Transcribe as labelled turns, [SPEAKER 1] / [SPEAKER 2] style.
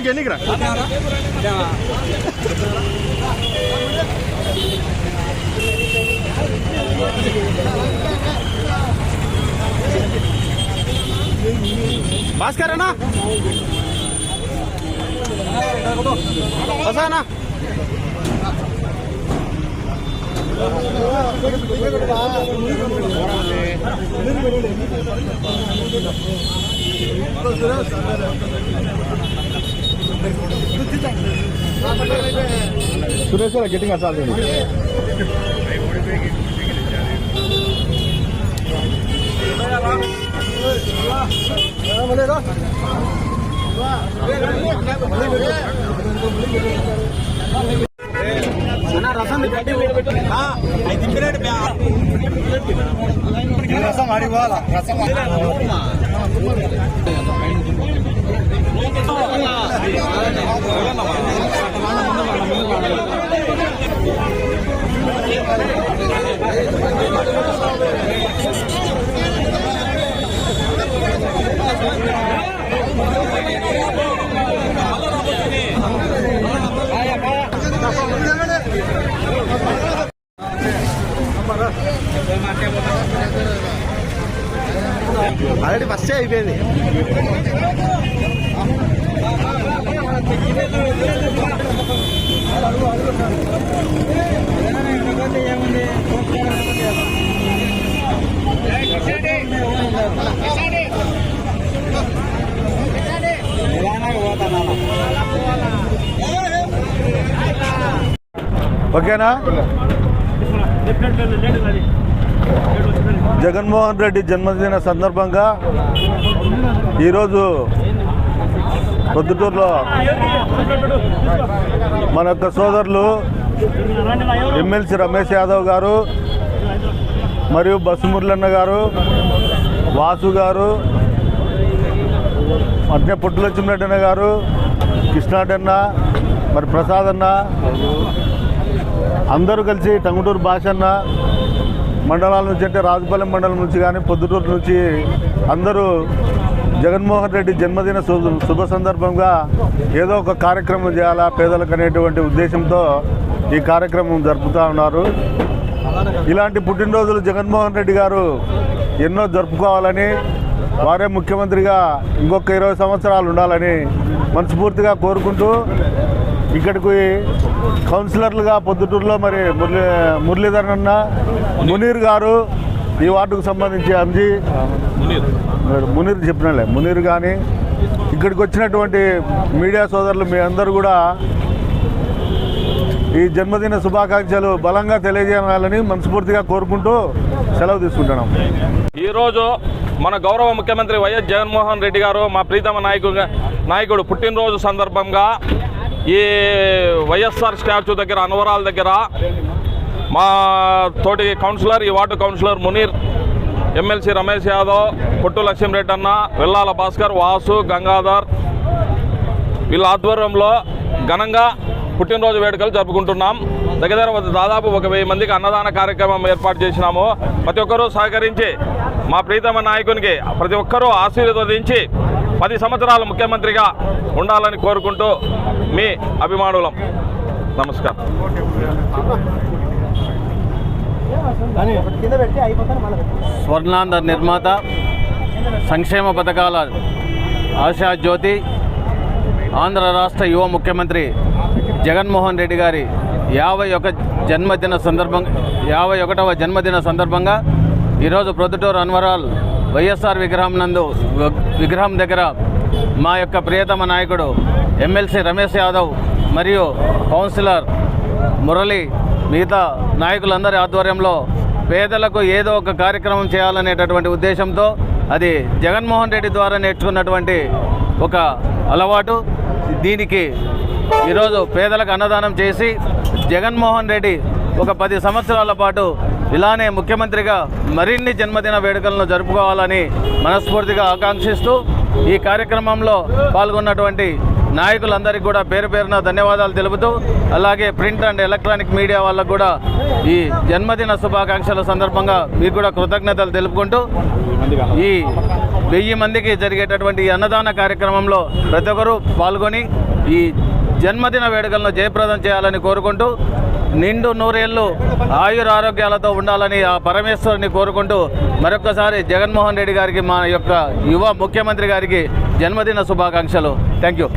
[SPEAKER 1] ఎన్నికరా భాస్కర్ అన్నా బసానా సురేష్ గెట్టింగ్ అట్టాలి రసం ఆడిపోవాలా రసం ఆల్రెడీ ఫస్టే అయిపోయింది. ఓకేనా? జగన్మోహన్ రెడ్డి జన్మదిన సందర్భంగా ఈరోజు పొద్దుటూరులో మన యొక్క సోదరులు ఎమ్మెల్సీ రమేష్ యాదవ్ గారు మరియు బస్సు మురళన్న గారు, వాసు గారు, అట్నే పుట్టులక్ష్మిరెడ్డి అన్న గారు, కృష్ణాడన్న, మరి ప్రసాద్ అన్న అందరూ కలిసి టంగుటూరు భాషన్న మండలాల నుంచి అంటే రాజుపాలెం మండలం నుంచి కానీ పొద్దుటూరు నుంచి అందరూ జగన్మోహన్ రెడ్డి జన్మదిన శుభ సందర్భంగా ఏదో ఒక కార్యక్రమం చేయాలా పేదలకు అనేటువంటి ఉద్దేశంతో ఈ కార్యక్రమం జరుపుతూ ఉన్నారు. ఇలాంటి పుట్టినరోజులు జగన్మోహన్ రెడ్డి గారు ఎన్నో జరుపుకోవాలని, వారే ముఖ్యమంత్రిగా ఇంకొక 20 సంవత్సరాలు ఉండాలని మనస్ఫూర్తిగా కోరుకుంటూ ఇక్కడికి కౌన్సిలర్లుగా పొద్దుటూరులో మరి మురళీధర్ అన్న, మునీర్ గారు, ఈ వార్డుకు సంబంధించి అంజీ మునీర్ చెప్పినలే మునీర్ కానీ ఇక్కడికి వచ్చినటువంటి మీడియా సోదరులు మీ అందరూ కూడా ఈ జన్మదిన శుభాకాంక్షలు బలంగా తెలియజేయాలని మనస్ఫూర్తిగా కోరుకుంటూ సెలవు తీసుకుంటున్నాం.
[SPEAKER 2] ఈరోజు మన గౌరవ ముఖ్యమంత్రి వైఎస్ జగన్మోహన్ రెడ్డి గారు మా ప్రీతమ నాయకుడు పుట్టినరోజు సందర్భంగా ఈ వైఎస్ఆర్ స్టాచ్యూ దగ్గర అనవరాల దగ్గర మా తోటి కౌన్సిలర్, ఈ ward councillor Munir, MLC Ramesh Yadav, పుట్టు లక్ష్మీరెడ్డి అన్న, వెల్లాల భాస్కర్, వాసు, గంగాధర్ వీళ్ళ ఆధ్వర్యంలో ఘనంగా పుట్టినరోజు వేడుకలు జరుపుకుంటున్నాం. దగ్గర దాదాపు 1000 మందికి అన్నదాన కార్యక్రమం ఏర్పాటు చేసినాము. ప్రతి ఒక్కరూ సహకరించి మా ప్రీతమ నాయకునికి ప్రతి ఒక్కరూ ఆశీర్వదించి 10 సంవత్సరాలు ముఖ్యమంత్రిగా ఉండాలని కోరుకుంటూ మీ అభిమానులం. నమస్కారం.
[SPEAKER 3] స్వర్ణాంధ్ర నిర్మాత, సంక్షేమ పథకాల ఆశాజ్యోతి, ఆంధ్ర రాష్ట్ర యువ ముఖ్యమంత్రి జగన్మోహన్ రెడ్డి గారి 51వ జన్మదిన సందర్భంగా ఈరోజు ప్రొద్దుటూరు అన్వరాల్ వైఎస్ఆర్ విగ్రహం దగ్గర మా యొక్క ప్రియతమ నాయకుడు ఎమ్మెల్సీ రమేష్ యాదవ్ మరియు కౌన్సిలర్ మురళి మిగతా నాయకులందరి ఆధ్వర్యంలో పేదలకు ఏదో ఒక కార్యక్రమం చేయాలనేటటువంటి ఉద్దేశంతో, అది జగన్మోహన్ రెడ్డి ద్వారా నేర్చుకున్నటువంటి ఒక అలవాటు. దీనికి ఈరోజు పేదలకు అన్నదానం చేసి జగన్మోహన్ రెడ్డి ఒక 10 సంవత్సరాల పాటు ఇలానే ముఖ్యమంత్రిగా మరిన్ని జన్మదిన వేడుకలను జరుపుకోవాలని మనస్ఫూర్తిగా ఆకాంక్షిస్తూ ఈ కార్యక్రమంలో పాల్గొన్నటువంటి నాయకులందరికీ కూడా పేరు పేరున ధన్యవాదాలు తెలుపుతూ, అలాగే ప్రింట్ అండ్ ఎలక్ట్రానిక్ మీడియా వాళ్ళకు కూడా ఈ జన్మదిన శుభాకాంక్షల సందర్భంగా మీకు కూడా కృతజ్ఞతలు తెలుపుకుంటూ, ఈ 1000 మందికి జరిగేటటువంటి ఈ అన్నదాన కార్యక్రమంలో ప్రతి ఒక్కరూ పాల్గొని ఈ జన్మదిన వేడుకలను జయప్రదం చేయాలని కోరుకుంటూ, నిండు నూరేళ్లు ఆయుర ఆరోగ్యాలతో ఉండాలని ఆ పరమేశ్వరుని కోరుకుంటూ మరొక్కసారి జగన్మోహన్ రెడ్డి గారికి, మా యొక్క యువ ముఖ్యమంత్రి గారికి జన్మదిన శుభాకాంక్షలు. Thank you.